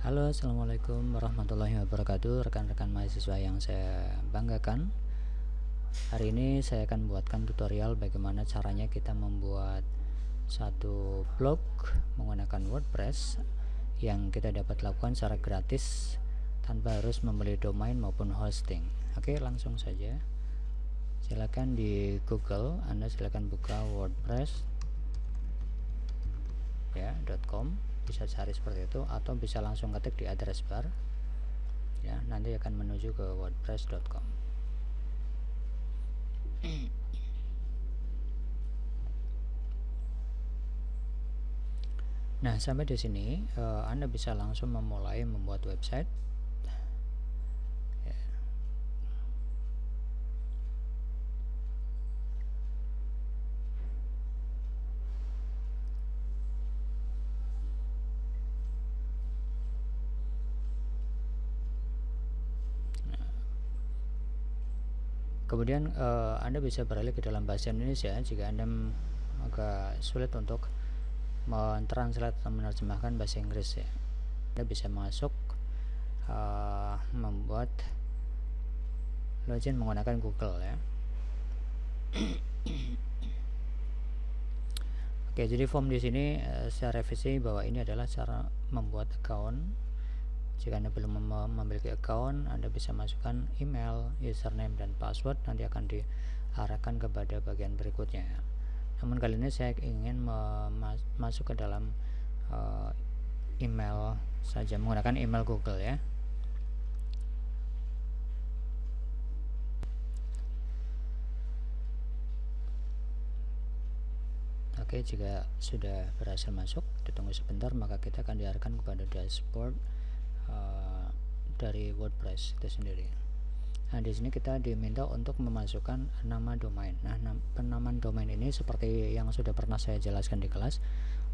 Halo, assalamualaikum warahmatullahi wabarakatuh, rekan-rekan mahasiswa yang saya banggakan. Hari ini saya akan buatkan tutorial bagaimana caranya kita membuat satu blog menggunakan WordPress yang kita dapat lakukan secara gratis tanpa harus membeli domain maupun hosting. Oke, langsung saja. Silakan di Google, Anda silakan buka WordPress ya .com, bisa cari seperti itu, atau bisa langsung ketik di address bar ya, nanti akan menuju ke wordpress.com. Nah, sampai di sini Anda bisa langsung memulai membuat website ya. Kemudian Anda bisa beralih ke dalam bahasa Indonesia jika Anda agak sulit untuk mentranslate atau menerjemahkan bahasa Inggris ya. Anda bisa masuk membuat login menggunakan Google ya. Oke, jadi form di sini saya revisi bahwa ini adalah cara membuat account. Jika Anda belum memiliki account, Anda bisa masukkan email, username, dan password, nanti akan diarahkan kepada bagian berikutnya. Namun kali ini saya ingin masuk ke dalam email saja, menggunakan email Google ya. Oke, jika sudah berhasil masuk, ditunggu sebentar, maka kita akan diarahkan kepada dashboard dari WordPress itu sendiri. Nah, di sini kita diminta untuk memasukkan nama domain. Nah, penamaan domain ini seperti yang sudah pernah saya jelaskan di kelas,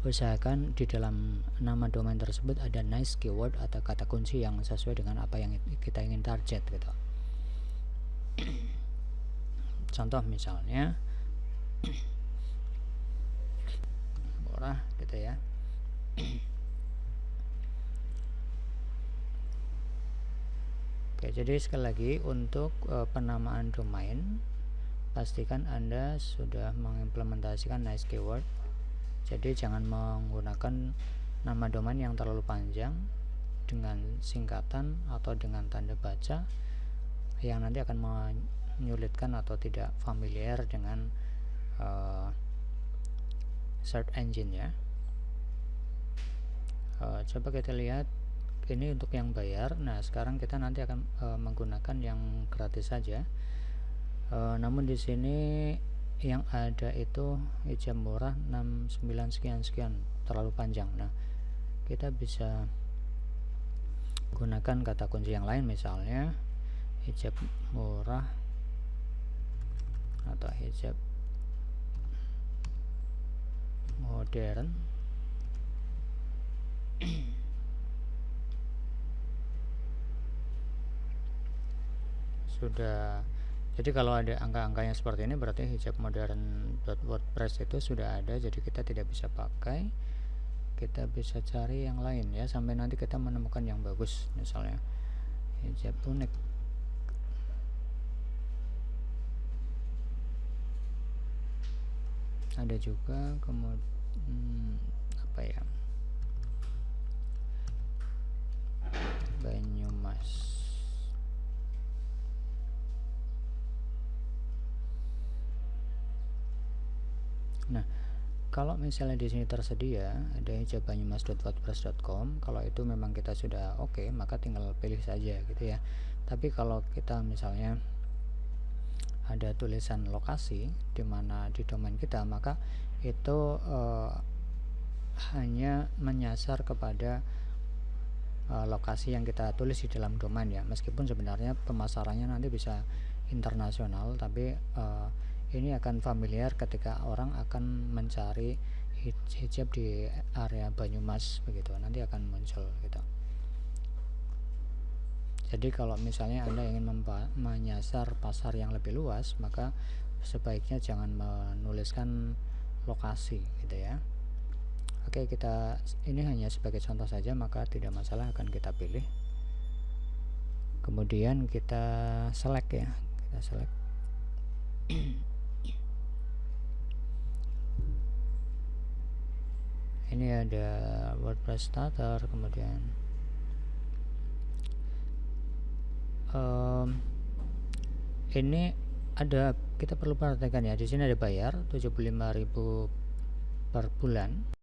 usahakan di dalam nama domain tersebut ada nice keyword atau kata kunci yang sesuai dengan apa yang kita ingin target gitu. Contoh misalnya murah gitu ya. Oke, jadi sekali lagi untuk penamaan domain, pastikan Anda sudah mengimplementasikan nice keyword. Jadi jangan menggunakan nama domain yang terlalu panjang dengan singkatan atau dengan tanda baca yang nanti akan menyulitkan atau tidak familiar dengan search engine ya. Coba kita lihat ini untuk yang bayar. Nah, sekarang kita nanti akan menggunakan yang gratis saja. Namun di sini yang ada itu hijab murah 69 sekian terlalu panjang. Nah, kita bisa gunakan kata kunci yang lain, misalnya hijab murah atau hijab modern. Sudah. Jadi kalau ada angka-angkanya seperti ini berarti hijab modern.wordpress itu sudah ada, jadi kita tidak bisa pakai. Kita bisa cari yang lain ya, sampai nanti kita menemukan yang bagus. Misalnya hijab unik. Ada juga kemudian apa ya, Banyumas. Nah, kalau misalnya di sini tersedia ada hijab banyumas.wordpress.com, kalau itu memang kita sudah oke, maka tinggal pilih saja gitu ya. Tapi kalau kita misalnya ada tulisan lokasi di mana di domain kita, maka itu hanya menyasar kepada lokasi yang kita tulis di dalam domain ya. Meskipun sebenarnya pemasarannya nanti bisa internasional, tapi ini akan familiar ketika orang akan mencari hijab di area Banyumas begitu, nanti akan muncul gitu. Jadi kalau misalnya Anda ingin menyasar pasar yang lebih luas, maka sebaiknya jangan menuliskan lokasi gitu ya. Oke, ini hanya sebagai contoh saja, maka tidak masalah, akan kita pilih. Kemudian kita select ya, kita select. Ini ada WordPress starter, kemudian ini ada, kita perlu perhatikan ya, di sini ada bayar 75.000 per bulan.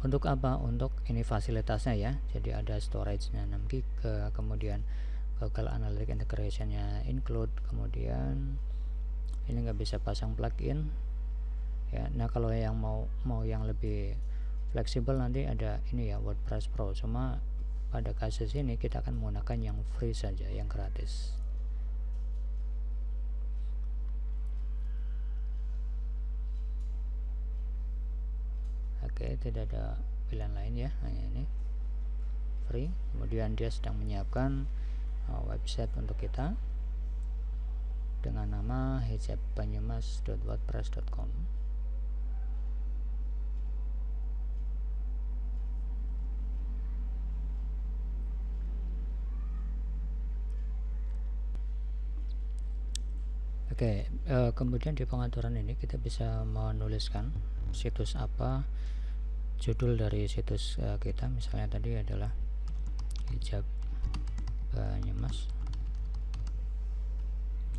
Untuk apa? Untuk ini fasilitasnya ya. Jadi ada storage-nya 6 GB, kemudian Google Analytics integration-nya include, kemudian ini nggak bisa pasang plugin ya. Nah, kalau yang mau yang lebih fleksibel nanti ada ini ya, WordPress Pro. Cuma pada kasus ini kita akan menggunakan yang free saja, yang gratis. Oke, tidak ada pilihan lain ya, hanya ini free. Kemudian dia sedang menyiapkan website untuk kita dengan nama hijabbanyumas.wordpress.com. Oke, kemudian di pengaturan ini kita bisa menuliskan situs apa, judul dari situs kita, misalnya tadi adalah hijab Banyumas,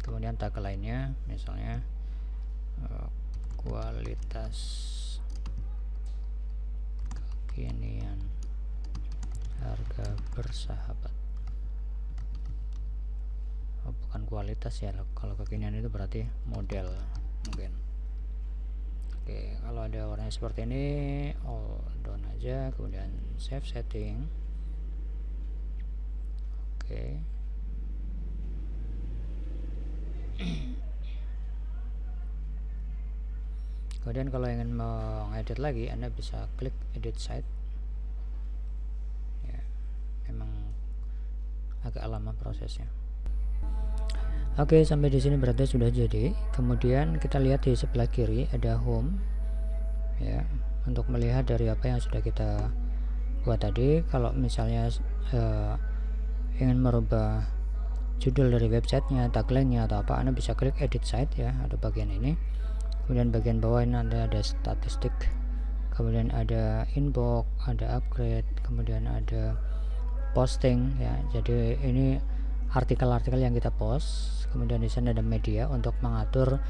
kemudian tag lainnya misalnya kualitas kekinian, harga bersahabat. Bukan kualitas ya, kalau kekinian itu berarti model mungkin. Oke, kalau ada warnanya seperti ini, all down aja, kemudian save setting. Oke. Kemudian kalau ingin mengedit lagi, Anda bisa klik edit site ya, memang agak lama prosesnya. Oke, sampai di sini berarti sudah jadi. Kemudian kita lihat di sebelah kiri ada home ya, untuk melihat dari apa yang sudah kita buat tadi. Kalau misalnya ingin merubah judul dari websitenya, tagline-nya atau apa, Anda bisa klik edit site ya, ada bagian ini. Kemudian bagian bawah ini ada statistik, kemudian ada inbox, ada upgrade, kemudian ada posting ya. Jadi ini artikel-artikel yang kita post. Kemudian di sana ada media untuk mengatur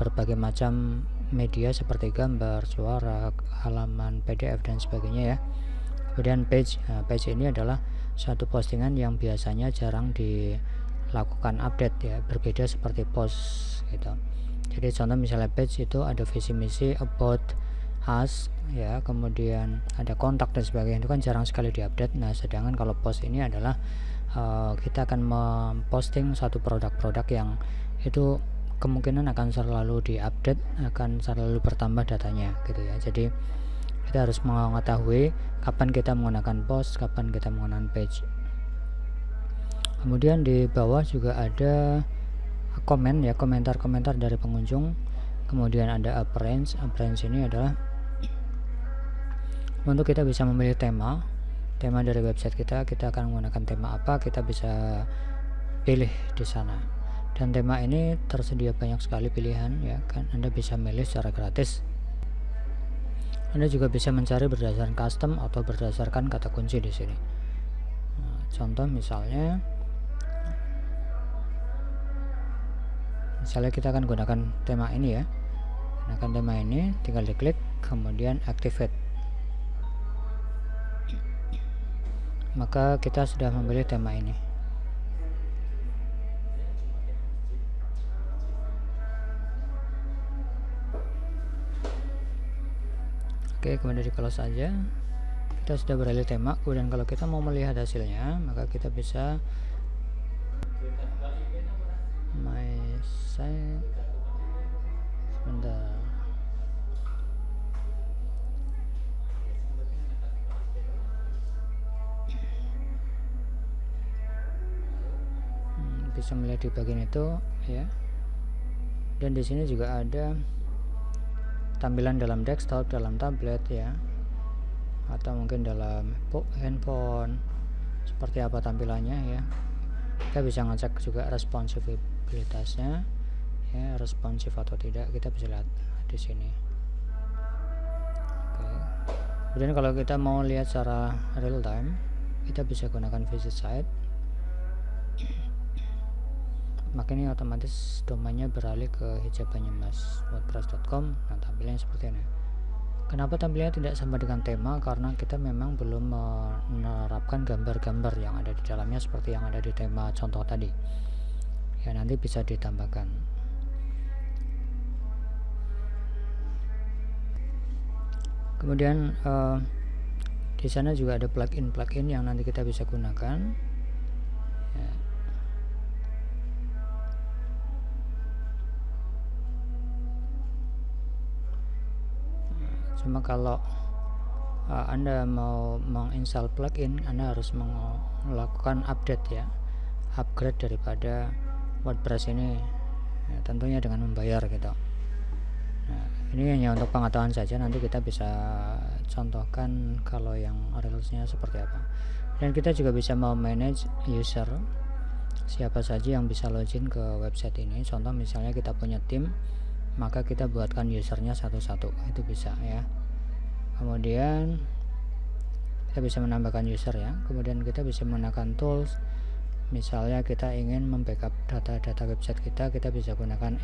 berbagai macam media seperti gambar, suara, halaman PDF dan sebagainya ya. Kemudian page, page ini adalah satu postingan yang biasanya jarang dilakukan update ya, berbeda seperti post gitu. Jadi contoh misalnya page itu ada visi misi, about us ya, kemudian ada kontak dan sebagainya, itu kan jarang sekali diupdate. Nah, sedangkan kalau post ini adalah kita akan memposting satu produk-produk yang itu kemungkinan akan selalu diupdate, akan selalu bertambah datanya gitu ya. Jadi kita harus mengetahui kapan kita menggunakan post, kapan kita menggunakan page. Kemudian di bawah juga ada komen ya, komentar-komentar dari pengunjung. Kemudian ada appearance. Appearance ini adalah untuk kita bisa memilih tema dari website kita akan menggunakan tema apa, kita bisa pilih di sana. Dan tema ini tersedia banyak sekali pilihan ya kan, Anda bisa milih secara gratis. Anda juga bisa mencari berdasarkan custom atau berdasarkan kata kunci di sini. Nah, contoh misalnya kita akan gunakan tema ini ya. Gunakan tema ini, tinggal diklik kemudian activate. Maka kita sudah memilih tema ini. Oke, kemudian di close saja. Kita sudah beralih tema. Kemudian kalau kita mau melihat hasilnya, maka kita bisa my site. Sebentar. Bisa melihat di bagian itu ya. Dan di sini juga ada tampilan dalam desktop, dalam tablet ya, atau mungkin dalam handphone seperti apa tampilannya ya. Kita bisa ngecek juga responsivitasnya ya, responsif atau tidak, kita bisa lihat di sini. Oke. Kemudian kalau kita mau lihat secara real time, kita bisa gunakan visit site. Maka ini otomatis domainnya beralih ke hijab Banyumas wordpress.com. Nah, tampilannya seperti ini. Kenapa tampilannya tidak sama dengan tema? Karena kita memang belum menerapkan gambar-gambar yang ada di dalamnya seperti yang ada di tema contoh tadi ya, nanti bisa ditambahkan. Kemudian di sana juga ada plugin yang nanti kita bisa gunakan ya. Cuma kalau Anda mau menginstal plugin, Anda harus melakukan update ya, upgrade daripada WordPress ini ya, tentunya dengan membayar gitu. Nah, ini hanya untuk pengetahuan saja, nanti kita bisa contohkan kalau yang reelsnya seperti apa. Dan kita juga bisa mau manage user, siapa saja yang bisa login ke website ini. Contoh misalnya kita punya tim, maka kita buatkan usernya satu-satu, itu bisa ya. Kemudian kita bisa menambahkan user ya. Kemudian kita bisa menggunakan tools, misalnya kita ingin membackup data-data website kita bisa gunakan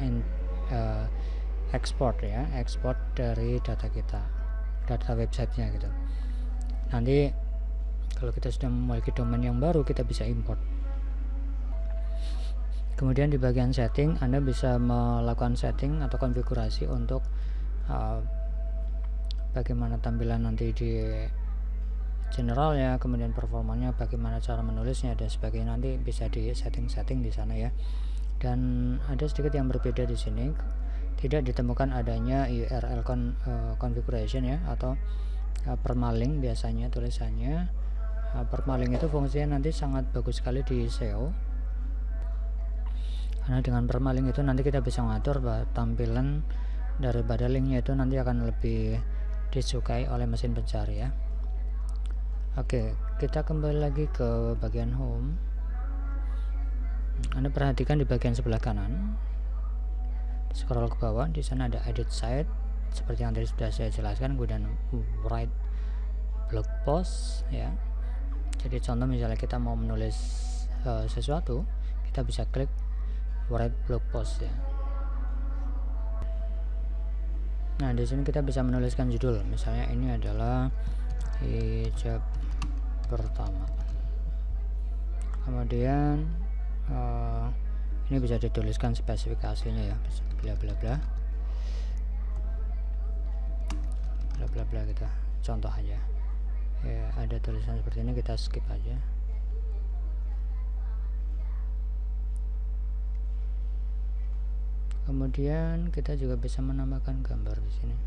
export ya, export dari data kita, data websitenya gitu. Nanti kalau kita sudah memiliki domain yang baru, kita bisa import. Kemudian di bagian setting, Anda bisa melakukan setting atau konfigurasi untuk bagaimana tampilan nanti di general ya, kemudian performanya, bagaimana cara menulisnya dan sebagainya, nanti bisa di setting di sana ya. Dan ada sedikit yang berbeda di sini, tidak ditemukan adanya URL configuration ya, atau permaling biasanya tulisannya. Permaling itu fungsinya nanti sangat bagus sekali di SEO, karena dengan permaling itu nanti kita bisa mengatur bahwa tampilan daripada linknya itu nanti akan lebih disukai oleh mesin pencari ya. Oke, kita kembali lagi ke bagian home. Anda perhatikan di bagian sebelah kanan, scroll ke bawah, di sana ada edit site seperti yang tadi sudah saya jelaskan, kemudian write blog post ya. Jadi contoh misalnya kita mau menulis sesuatu, kita bisa klik write blog post ya. Nah, di sini kita bisa menuliskan judul, misalnya ini adalah hijab pertama. Kemudian ini bisa dituliskan spesifikasinya ya, bla bla bla bla bla bla gitu, contoh aja ya. Ada tulisan seperti ini, kita skip aja. Kemudian kita juga bisa menambahkan gambar di sini.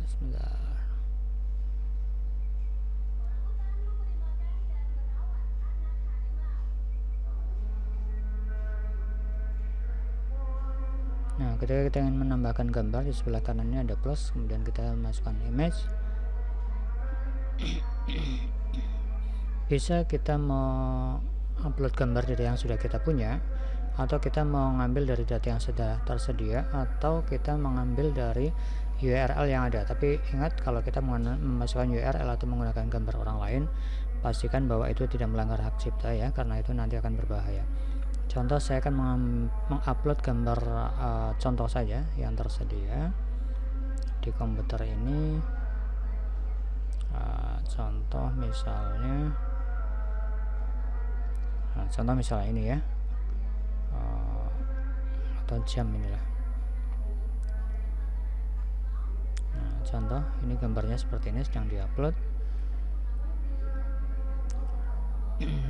Sebentar. Nah, ketika kita ingin menambahkan gambar, di sebelah kanannya ada plus, kemudian kita masukkan image. Bisa kita mau upload gambar dari yang sudah kita punya, atau kita mau ngambil dari data yang sudah tersedia, atau kita mengambil dari URL yang ada. Tapi ingat, kalau kita memasukkan URL atau menggunakan gambar orang lain, pastikan bahwa itu tidak melanggar hak cipta ya, karena itu nanti akan berbahaya. Contoh, saya akan mengupload gambar contoh saja yang tersedia di komputer ini. Contoh misalnya ini ya, atau jam inilah. Nah, contoh ini gambarnya seperti ini, sedang diupload.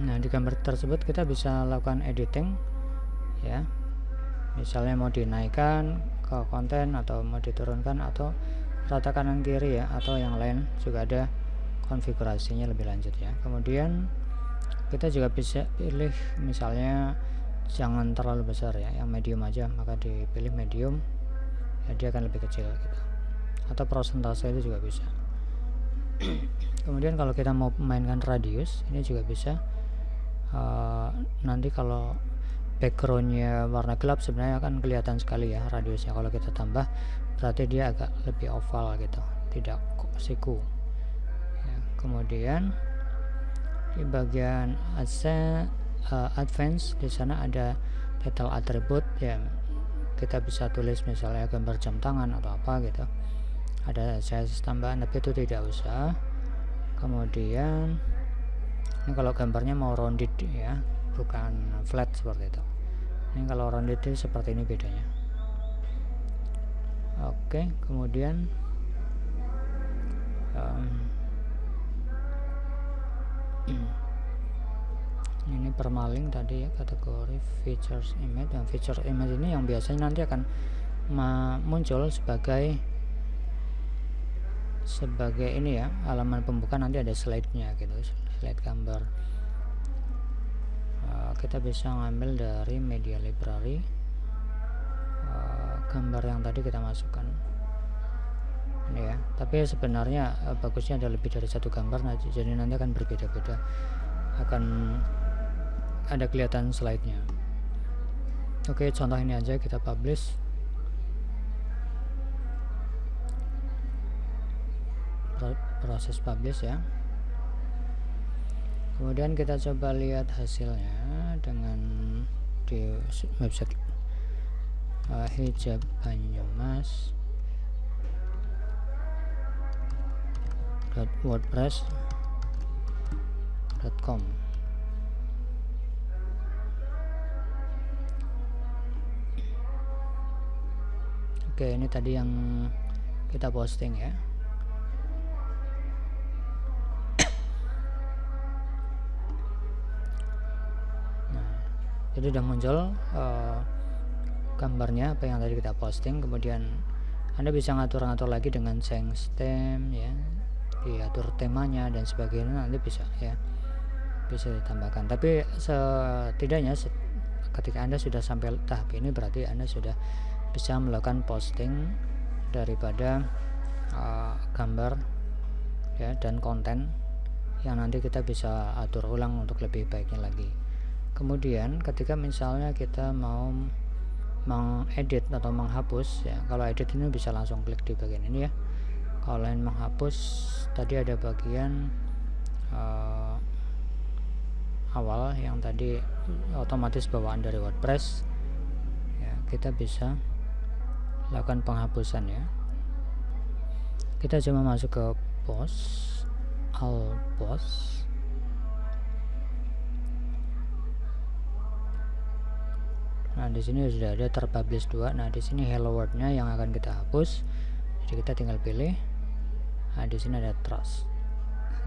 Nah, di gambar tersebut kita bisa lakukan editing ya, misalnya mau dinaikkan ke konten atau mau diturunkan, atau rata kanan kiri ya, atau yang lain juga ada konfigurasinya lebih lanjut ya. Kemudian kita juga bisa pilih misalnya jangan terlalu besar ya, yang medium aja, maka dipilih medium ya, dia akan lebih kecil gitu. Atau prosentase itu juga bisa. Kemudian kalau kita mau mainkan radius, ini juga bisa. Nanti kalau backgroundnya warna gelap sebenarnya akan kelihatan sekali ya radiusnya. Kalau kita tambah berarti dia agak lebih oval gitu, tidak siku ya. Kemudian di bagian advance, di sana ada title attribute ya, kita bisa tulis misalnya gambar jam tangan atau apa gitu, ada size tambahan, tapi itu tidak usah. Kemudian ini kalau gambarnya mau rounded ya, bukan flat seperti itu. Ini kalau rounded itu seperti ini bedanya. Oke, kemudian ini permaling tadi ya, kategori features image. Dan feature image ini yang biasanya nanti akan muncul sebagai ini ya, halaman pembuka, nanti ada slide-nya gitu, slide gambar. Kita bisa ngambil dari media library gambar yang tadi kita masukkan ini ya, tapi sebenarnya bagusnya ada lebih dari satu gambar, jadi nanti akan berbeda-beda, akan ada kelihatan slide-nya. Oke, contoh ini aja kita publish. Proses publish ya. Kemudian kita coba lihat hasilnya dengan di website hijabanyumas.wordpress.com. Oke, ini tadi yang kita posting ya. Jadi udah muncul gambarnya apa yang tadi kita posting. Kemudian Anda bisa ngatur-ngatur lagi dengan change theme ya, diatur temanya dan sebagainya, nanti bisa ya, bisa ditambahkan. Tapi setidaknya ketika Anda sudah sampai tahap ini, berarti Anda sudah bisa melakukan posting daripada gambar ya dan konten yang nanti kita bisa atur ulang untuk lebih baiknya lagi. Kemudian ketika misalnya kita mau mengedit atau menghapus ya, kalau edit ini bisa langsung klik di bagian ini ya. Kalau yang menghapus tadi ada bagian awal yang tadi otomatis bawaan dari WordPress ya, kita bisa lakukan penghapusan ya. Kita cuma masuk ke post, all post. Nah, di sini sudah ada terpublish 2. Nah, di sini hello world-nya yang akan kita hapus. Jadi kita tinggal pilih. Nah, di sini ada trust.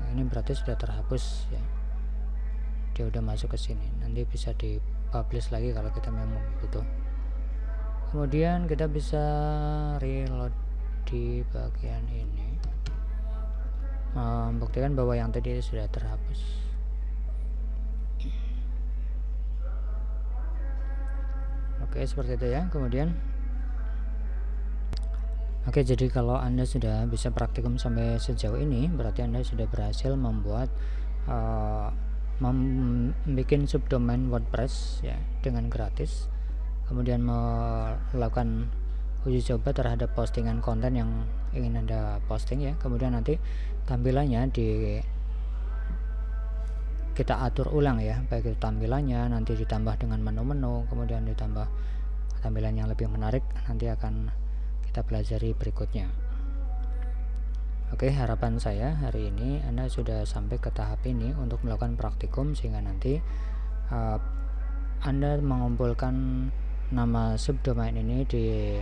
Nah, ini berarti sudah terhapus ya. Dia udah masuk ke sini. Nanti bisa dipublish lagi kalau kita memang butuh. Kemudian kita bisa reload di bagian ini, membuktikan bahwa yang tadi sudah terhapus. Oke, seperti itu ya. Kemudian oke, jadi kalau Anda sudah bisa praktikum sampai sejauh ini, berarti Anda sudah berhasil membuat membuat subdomain WordPress ya dengan gratis. Kemudian melakukan uji coba terhadap postingan konten yang ingin Anda posting ya. Kemudian nanti tampilannya kita atur ulang ya, baik itu tampilannya nanti ditambah dengan menu-menu, kemudian ditambah tampilan yang lebih menarik, nanti akan kita pelajari berikutnya. Oke, harapan saya hari ini Anda sudah sampai ke tahap ini untuk melakukan praktikum, sehingga nanti Anda mengumpulkan nama subdomain ini di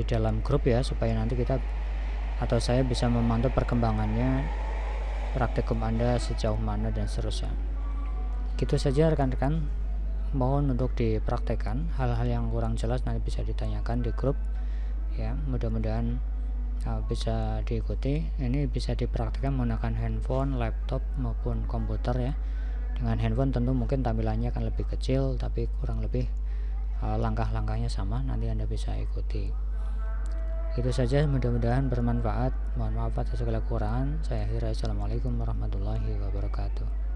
dalam grup ya, supaya nanti kita atau saya bisa memantau perkembangannya, praktikum Anda sejauh mana dan seterusnya. Gitu saja rekan-rekan, mohon untuk dipraktekkan. Hal-hal yang kurang jelas nanti bisa ditanyakan di grup ya, mudah-mudahan bisa diikuti. Ini bisa dipraktekkan menggunakan handphone, laptop maupun komputer ya. Dengan handphone tentu mungkin tampilannya akan lebih kecil, tapi kurang lebih langkah-langkahnya sama, nanti Anda bisa ikuti. Itu saja, mudah-mudahan bermanfaat. Mohon maaf atas segala kekurangan. Saya akhiri. Assalamualaikum warahmatullahi wabarakatuh.